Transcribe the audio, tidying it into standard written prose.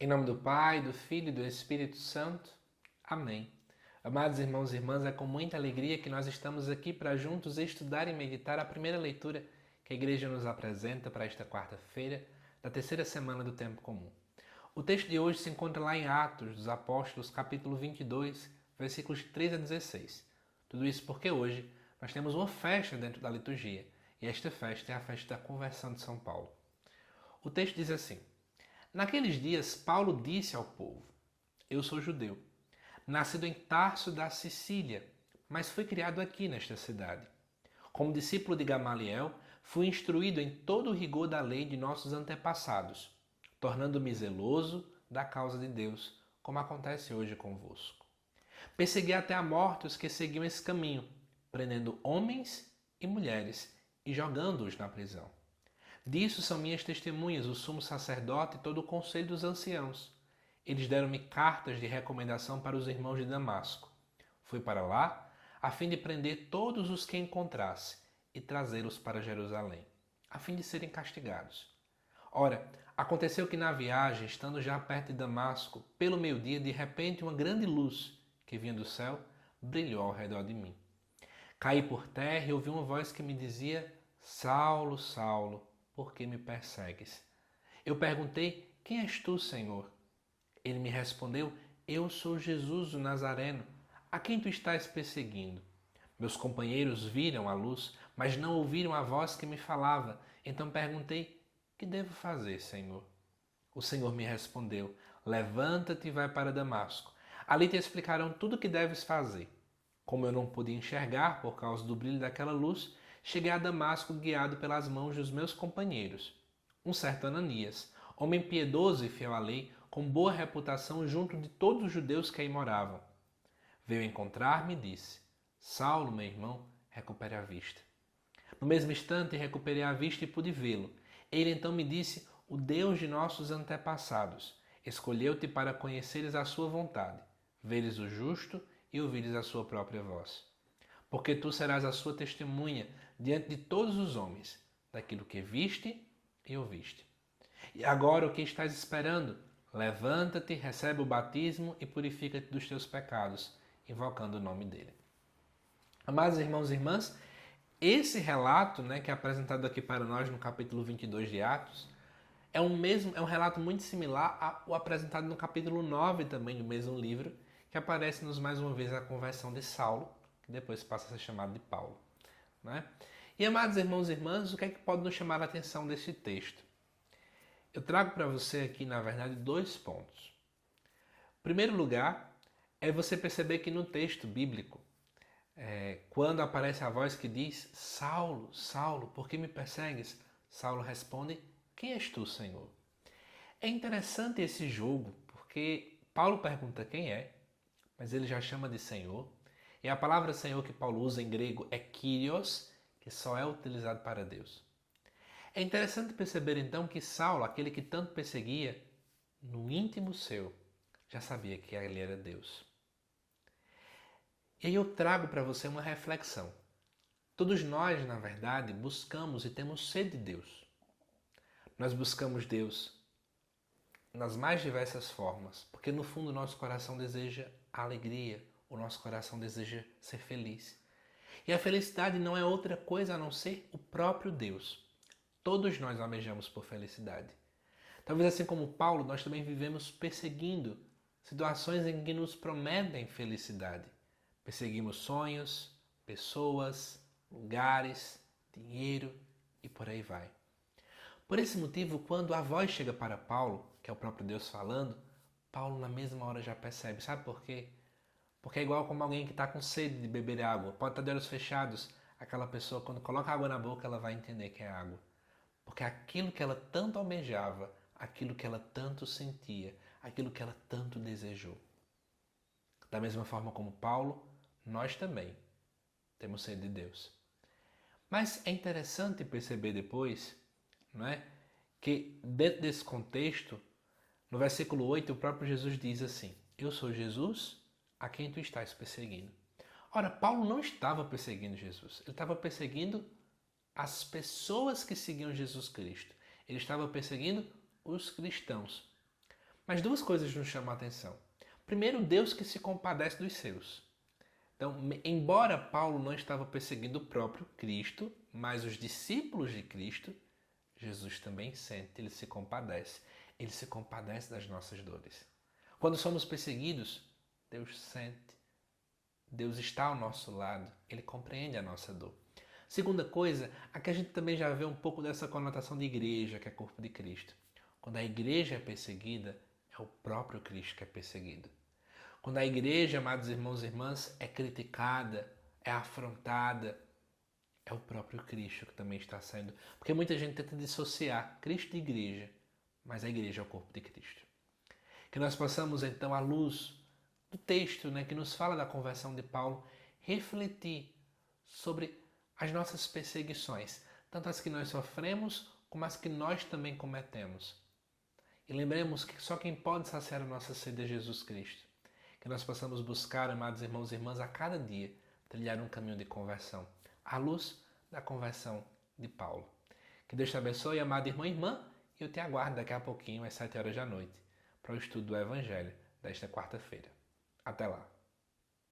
Em nome do Pai, do Filho e do Espírito Santo. Amém. Amados irmãos e irmãs, é com muita alegria que nós estamos aqui para juntos estudar e meditar a primeira leitura que a Igreja nos apresenta para esta quarta-feira da terceira semana do Tempo Comum. O texto de hoje se encontra lá em Atos dos Apóstolos, capítulo 22, versículos 3 a 16. Tudo isso porque hoje nós temos uma festa dentro da liturgia, e esta festa é a festa da conversão de São Paulo. O texto diz assim: Naqueles dias, Paulo disse ao povo: Eu sou judeu, nascido em Tarso da Sicília, mas fui criado aqui nesta cidade. Como discípulo de Gamaliel, fui instruído em todo o rigor da lei de nossos antepassados, tornando-me zeloso da causa de Deus, como acontece hoje convosco. Persegui até a morte os que seguiam esse caminho, prendendo homens e mulheres e jogando-os na prisão. Disso são minhas testemunhas o sumo sacerdote e todo o conselho dos anciãos. Eles deram-me cartas de recomendação para os irmãos de Damasco. Fui para lá, a fim de prender todos os que encontrasse e trazê-los para Jerusalém, a fim de serem castigados. Ora, aconteceu que na viagem, estando já perto de Damasco, pelo meio-dia, de repente uma grande luz, que vinha do céu, brilhou ao redor de mim. Caí por terra e ouvi uma voz que me dizia: Saulo, Saulo, por que me persegues? Eu perguntei: Quem és tu, Senhor? Ele me respondeu: Eu sou Jesus o Nazareno, a quem tu estás perseguindo. Meus companheiros viram a luz, mas não ouviram a voz que me falava. Então perguntei: Que devo fazer, Senhor? O Senhor me respondeu: Levanta-te e vai para Damasco. Ali te explicarão tudo o que deves fazer. Como eu não podia enxergar por causa do brilho daquela luz, cheguei a Damasco guiado pelas mãos dos meus companheiros. Um certo Ananias, homem piedoso e fiel à lei, com boa reputação junto de todos os judeus que aí moravam, veio encontrar-me e disse: Saulo, meu irmão, recupere a vista. No mesmo instante recuperei a vista e pude vê-lo. Ele então me disse: O Deus de nossos antepassados escolheu-te para conheceres a sua vontade, veres o justo e ouvires a sua própria voz. Porque tu serás a sua testemunha diante de todos os homens, daquilo que viste e ouviste. E agora o que estás esperando? Levanta-te, recebe o batismo e purifica-te dos teus pecados, invocando o nome dele. Amados irmãos e irmãs, esse relato, que é apresentado aqui para nós no capítulo 22 de Atos, é um relato muito similar ao apresentado no capítulo 9 também do mesmo livro, que aparece-nos mais uma vez a conversão de Saulo, que depois passa a ser chamado de Paulo. E amados irmãos e irmãs, o que é que pode nos chamar a atenção desse texto? Eu trago para você aqui, na verdade, 2 pontos. Em primeiro lugar, é você perceber que no texto bíblico, quando aparece a voz que diz: Saulo, Saulo, por que me persegues? Saulo responde: Quem és tu, Senhor? É interessante esse jogo, porque Paulo pergunta quem é, mas ele já chama de Senhor. E a palavra Senhor que Paulo usa em grego é Kyrios, que só é utilizado para Deus. É interessante perceber então que Saulo, aquele que tanto perseguia, no íntimo seu, já sabia que ele era Deus. E aí eu trago para você uma reflexão. Todos nós, na verdade, buscamos e temos sede de Deus. Nós buscamos Deus nas mais diversas formas, porque no fundo o nosso coração deseja alegria, o nosso coração deseja ser feliz. E a felicidade não é outra coisa a não ser o próprio Deus. Todos nós almejamos por felicidade. Talvez assim como Paulo, nós também vivemos perseguindo situações em que nos prometem felicidade. Perseguimos sonhos, pessoas, lugares, dinheiro e por aí vai. Por esse motivo, quando a voz chega para Paulo, que é o próprio Deus falando, Paulo na mesma hora já percebe. Sabe por quê? Porque é igual como alguém que está com sede de beber água. Pode estar de olhos fechados. Aquela pessoa, quando coloca água na boca, ela vai entender que é água. Porque aquilo que ela tanto almejava, aquilo que ela tanto sentia, aquilo que ela tanto desejou. Da mesma forma como Paulo, nós também temos sede de Deus. Mas é interessante perceber depois, que dentro desse contexto, no versículo 8, o próprio Jesus diz assim: Eu sou Jesus a quem tu estás perseguindo. Ora, Paulo não estava perseguindo Jesus, ele estava perseguindo as pessoas que seguiam Jesus Cristo. Ele estava perseguindo os cristãos. Mas duas coisas nos chamam a atenção. Primeiro, Deus que se compadece dos seus. Então, embora Paulo não estava perseguindo o próprio Cristo, mas os discípulos de Cristo, Jesus também sente, ele se compadece. Ele se compadece das nossas dores. Quando somos perseguidos, Deus sente. Deus está ao nosso lado. Ele compreende a nossa dor. Segunda coisa, aqui a gente também já vê um pouco dessa conotação de igreja, que é corpo de Cristo. Quando a igreja é perseguida, é o próprio Cristo que é perseguido. Quando a igreja, amados irmãos e irmãs, é criticada, é afrontada, é o próprio Cristo que também está sendo. Porque muita gente tenta dissociar Cristo de igreja, mas a igreja é o corpo de Cristo. Que nós possamos, então, à luz do texto, que nos fala da conversão de Paulo, refletir sobre as nossas perseguições, tanto as que nós sofremos, como as que nós também cometemos. E lembremos que só quem pode saciar a nossa sede é Jesus Cristo. Que nós possamos buscar, amados irmãos e irmãs, a cada dia, trilhar um caminho de conversão, à luz da conversão de Paulo. Que Deus te abençoe, amado irmão e irmã, e eu te aguardo daqui a pouquinho, às 7 horas da noite, para o estudo do Evangelho desta quarta-feira. Até lá!